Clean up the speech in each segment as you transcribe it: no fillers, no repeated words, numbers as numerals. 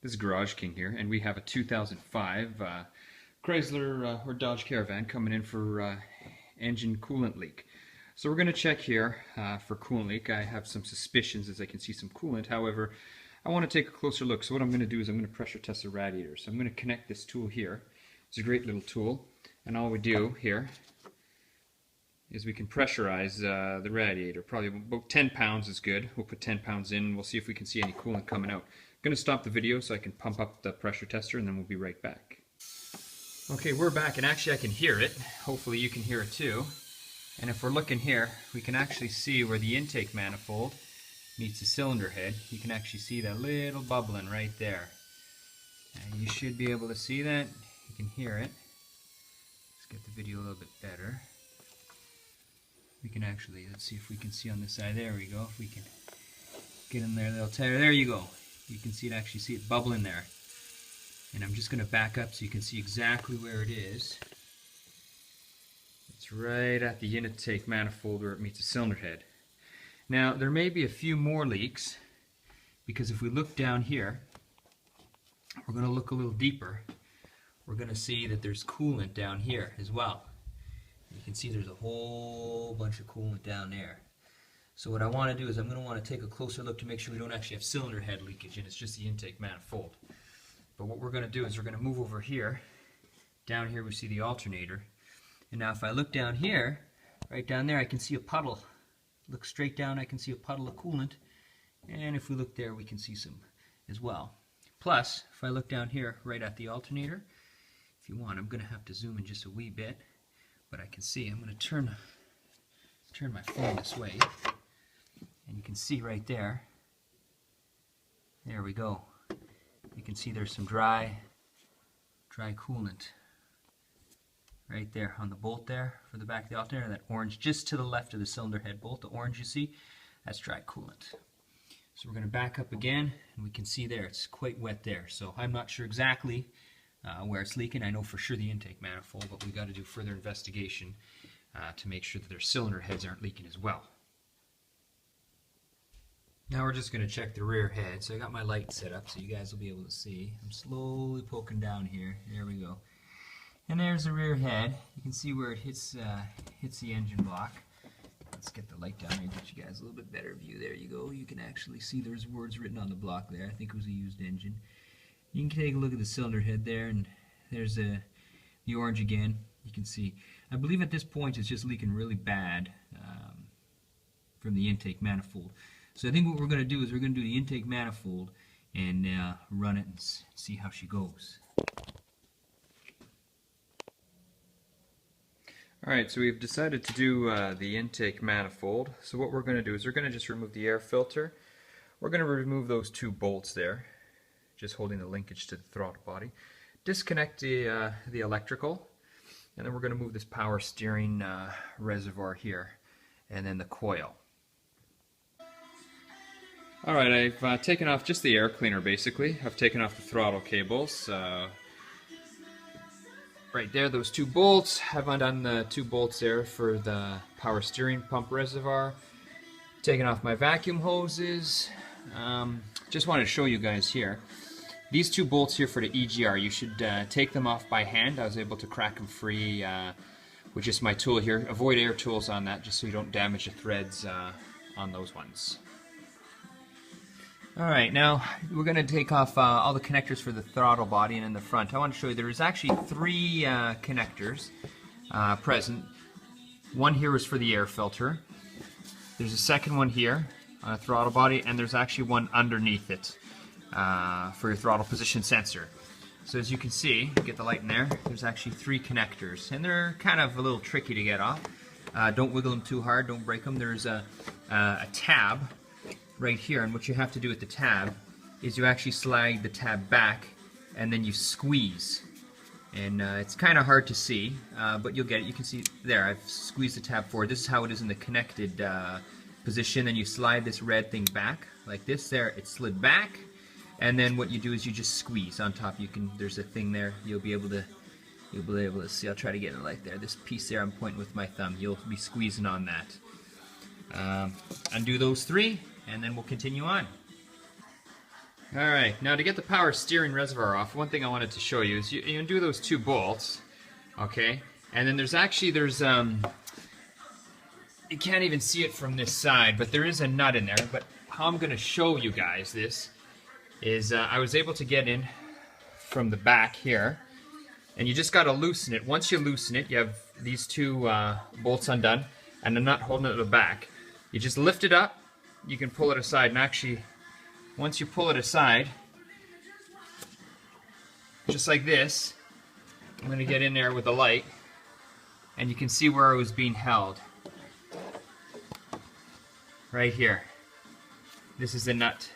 This is GarageKing here, and we have a 2005 Chrysler or Dodge Caravan coming in for engine coolant leak. So we're going to check here for coolant leak. I have some suspicions as I can see some coolant. However, I want to take a closer look. So what I'm going to do is I'm going to pressure test the radiator. So I'm going to connect this tool here. It's a great little tool, and all we do here is we can pressurize the radiator. Probably about 10 pounds is good. We'll put 10 pounds in and we'll see if we can see any coolant coming out. I'm going to stop the video so I can pump up the pressure tester and then we'll be right back. Okay, we're back and actually I can hear it. Hopefully you can hear it too. And if we're looking here, we can actually see where the intake manifold meets the cylinder head. You can actually see that little bubbling right there. And you should be able to see that. You can hear it. Let's get the video a little bit better. We can actually, let's see if we can see on this side. There we go. If we can get in there, they'll tell you. There you go. You can see it bubbling there. And I'm just going to back up so you can see exactly where it is. It's right at the intake manifold where it meets the cylinder head. Now, there may be a few more leaks, because if we look down here, we're going to look a little deeper. We're going to see that there's coolant down here as well. You can see there's a whole bunch of coolant down there. So what I want to do is I'm going to want to take a closer look to make sure we don't actually have cylinder head leakage and it's just the intake manifold. But what we're going to do is we're going to move over here. Down here we see the alternator. And now if I look down here, right down there I can see a puddle. Look straight down, I can see a puddle of coolant. And if we look there we can see some as well. Plus, if I look down here right at the alternator, if you want, I'm going to have to zoom in just a wee bit. But I can see, I'm going to turn my phone this way, and you can see right there, there we go. You can see there's some dry coolant right there on the bolt there for the back of the alternator. That orange just to the left of the cylinder head bolt, the orange you see, that's dry coolant. So we're going to back up again, and we can see there, it's quite wet there. So I'm not sure exactly where it's leaking. I know for sure the intake manifold, but we've got to do further investigation to make sure that their cylinder heads aren't leaking as well. Now we're just going to check the rear head. So I got my light set up so you guys will be able to see. I'm slowly poking down here. There we go. And there's the rear head. You can see where it hits the engine block. Let's get the light down here and get you guys a little bit better view. There you go. You can actually see there's words written on the block there. I think it was a used engine. You can take a look at the cylinder head there, and there's the orange again. You can see, I believe at this point it's just leaking really bad from the intake manifold. So I think what we're going to do is we're going to do the intake manifold and run it and see how she goes. Alright, so we've decided to do the intake manifold. So what we're going to do is we're going to just remove the air filter. We're going to remove those two bolts there, just holding the linkage to the throttle body. Disconnect the electrical, and then we're going to move this power steering reservoir here, and then the coil. Alright, I've taken off just the air cleaner basically. I've taken off the throttle cables. Right there, those two bolts. I've undone the two bolts there for the power steering pump reservoir. Taken off my vacuum hoses. Just wanted to show you guys here. These two bolts here for the EGR, you should take them off by hand. I was able to crack them free with just my tool here. Avoid air tools on that just so you don't damage the threads on those ones. Alright, now we're going to take off all the connectors for the throttle body and in the front. I want to show you there is actually three connectors present. One here is for the air filter. There's a second one here on a throttle body, and there's actually one underneath it for your throttle position sensor. So as you can see, get the light in there, there's actually three connectors, and they're kind of a little tricky to get off. Don't wiggle them too hard, don't break them. There's a tab right here, and what you have to do with the tab is you actually slide the tab back and then you squeeze. And it's kind of hard to see, but you'll get it. You can see there, I've squeezed the tab forward. This is how it is in the connected position. Then you slide this red thing back like this. There, it slid back, and then what you do is you just squeeze on top. There's a thing there. You'll be able to see. I'll try to get it like there. This piece there, I'm pointing with my thumb. You'll be squeezing on that. Undo those three, and then we'll continue on. Alright, now to get the power steering reservoir off, one thing I wanted to show you is you undo those two bolts, okay? And then there's you can't even see it from this side, but there is a nut in there. But how I'm going to show you guys this is I was able to get in from the back here, and you just got to loosen it. Once you loosen it, you have these two bolts undone and a nut holding it at the back. You just lift it up, you can pull it aside, and actually once you pull it aside, just like this, I'm going to get in there with the light, and you can see where it was being held. Right here. This is the nut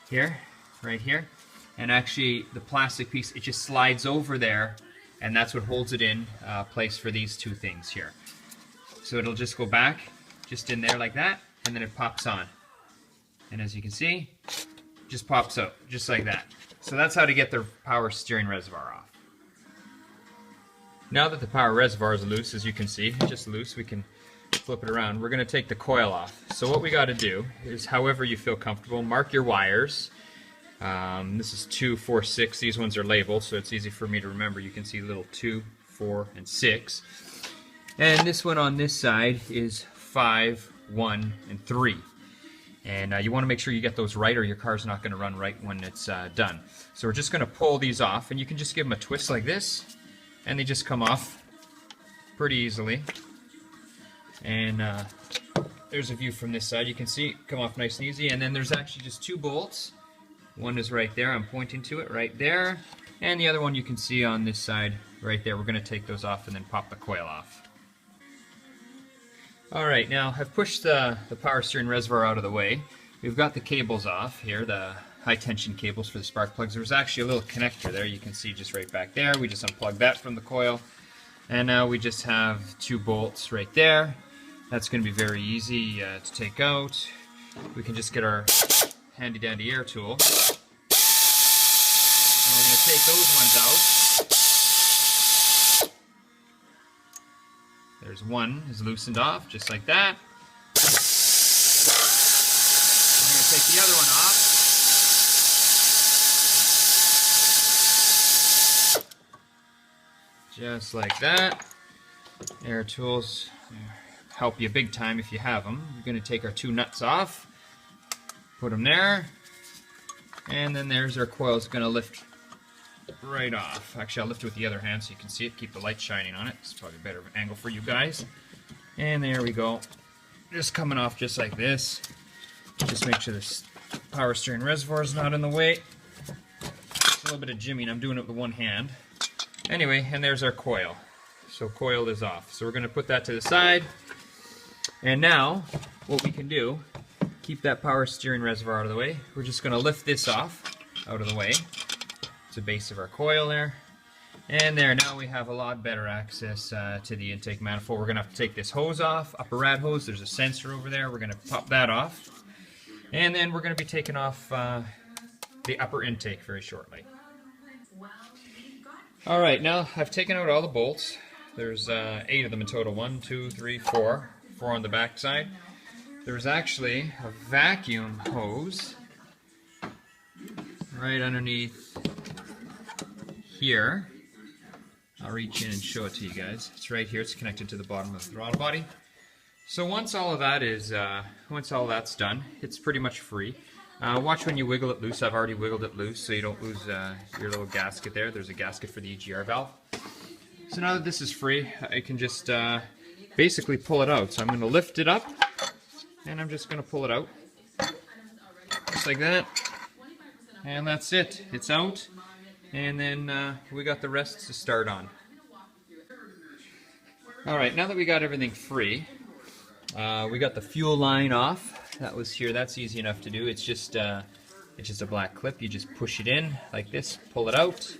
here, right here. And actually the plastic piece, it just slides over there, and that's what holds it in place for these two things here. So it'll just go back, just in there like that, and then it pops on. And as you can see, just pops out, just like that. So that's how to get the power steering reservoir off. Now that the power reservoir is loose, as you can see, just loose, we can flip it around. We're going to take the coil off. So what we got to do is, however you feel comfortable, mark your wires. This is 2, 4, 6. These ones are labeled, so it's easy for me to remember. You can see little 2, 4, and 6. And this one on this side is 5, 1, and 3. And you want to make sure you get those right, or your car's not going to run right when it's done. So we're just going to pull these off, and you can just give them a twist like this, and they just come off pretty easily. And there's a view from this side. You can see it come off nice and easy. And then there's actually just two bolts. One is right there. I'm pointing to it right there. And the other one you can see on this side right there. We're going to take those off and then pop the coil off. Alright, now I've pushed the power steering reservoir out of the way. We've got the cables off here, the high tension cables for the spark plugs. There's actually a little connector there. You can see just right back there. We just unplugged that from the coil. And now we just have two bolts right there. That's going to be very easy to take out. We can just get our handy dandy air tool. And we're going to take those ones out. There's one is loosened off, just like that. We're going to take the other one off. Just like that. Air tools help you big time if you have them. We're going to take our two nuts off, put them there, and then there's our coil. It's going to lift right off. Actually, I'll lift it with the other hand so you can see it, keep the light shining on it. It's probably a better angle for you guys. And there we go. Just coming off just like this. Just make sure this power steering reservoir is not in the way. It's a little bit of jimmying. I'm doing it with one hand. Anyway, and there's our coil. So coil is off. So we're going to put that to the side. And now, what we can do, keep that power steering reservoir out of the way. We're just going to lift this off, out of the way. It's the base of our coil there. And there, now we have a lot better access to the intake manifold. We're going to have to take this hose off, upper rad hose. There's a sensor over there. We're going to pop that off. And then we're going to be taking off the upper intake very shortly. Alright, now I've taken out all the bolts. There's 8 of them in total. 1, 2, 3, 4. 4 on the back side. There's actually a vacuum hose right underneath here. I'll reach in and show it to you guys. It's right here. It's connected to the bottom of the throttle body. So once all of that is, once all that's done, it's pretty much free. Watch when you wiggle it loose. I've already wiggled it loose so you don't lose your little gasket there. There's a gasket for the EGR valve. So now that this is free, I can just basically pull it out. So I'm going to lift it up, and I'm just going to pull it out. Just like that. And that's it. It's out. And then we got the rest to start on. Alright, now that we got everything free, we got the fuel line off. That was here. That's easy enough to do. It's just a black clip. You just push it in like this, pull it out.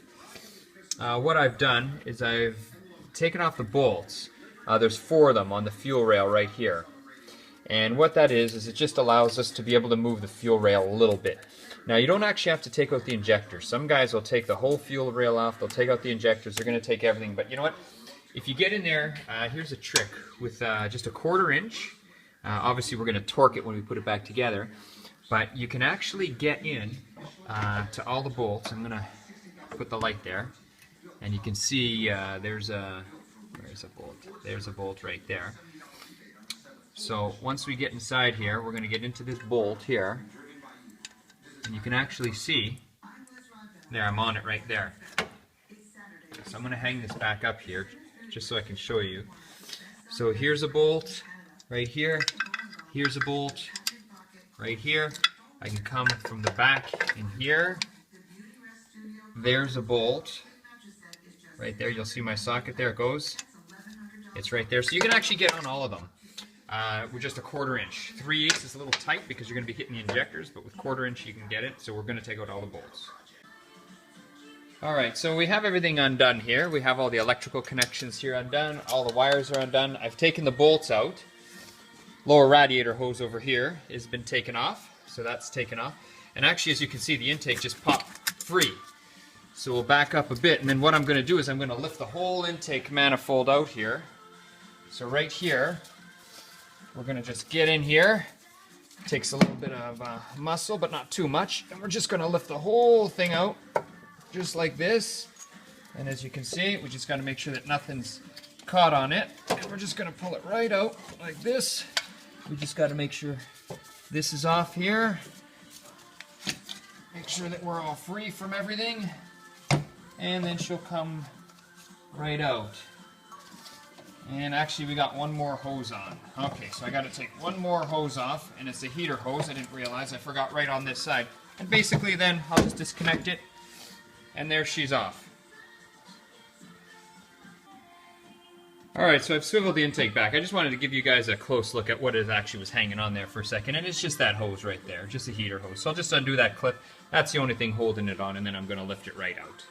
What I've done is I've taken off the bolts. There's 4 of them on the fuel rail right here. And what that is it just allows us to be able to move the fuel rail a little bit. Now you don't actually have to take out the injectors. Some guys will take the whole fuel rail off, they'll take out the injectors, they're going to take everything. But you know what? If you get in there, here's a trick with just a 1/4 inch. Obviously we're going to torque it when we put it back together. But you can actually get in to all the bolts. I'm going to put the light there, and you can see there's a bolt. There's a bolt right there. So once we get inside here, we're going to get into this bolt here, and you can actually see, there, I'm on it right there. So I'm going to hang this back up here, just so I can show you. So here's a bolt right here, here's a bolt right here. I can come from the back in here. There's a bolt right there. You'll see my socket there. It goes. It's right there. So you can actually get on all of them with just a 1/4 inch. 3/8 is a little tight because you're going to be hitting the injectors, but with 1/4 inch you can get it. So we're going to take out all the bolts. Alright, so we have everything undone here. We have all the electrical connections here undone. All the wires are undone. I've taken the bolts out. Lower radiator hose over here has been taken off. So that's taken off. And actually, as you can see, the intake just popped free. So we'll back up a bit. And then what I'm going to do is I'm going to lift the whole intake manifold out here. So right here, we're going to just get in here. Takes a little bit of muscle, but not too much. And we're just going to lift the whole thing out. Just like this, and as you can see, we just got to make sure that nothing's caught on it, and we're just going to pull it right out like this. We just got to make sure this is off here, make sure that we're all free from everything, and then she'll come right out. And actually we got one more hose on. Okay, so I got to take one more hose off, and it's a heater hose. I didn't realize, I forgot right on this side. And basically then I'll just disconnect it, and there she's off. Alright, so I've swiveled the intake back. I just wanted to give you guys a close look at what it actually was hanging on there for a second, and it's just that hose right there, just a heater hose. So I'll just undo that clip. That's the only thing holding it on, and then I'm going to lift it right out.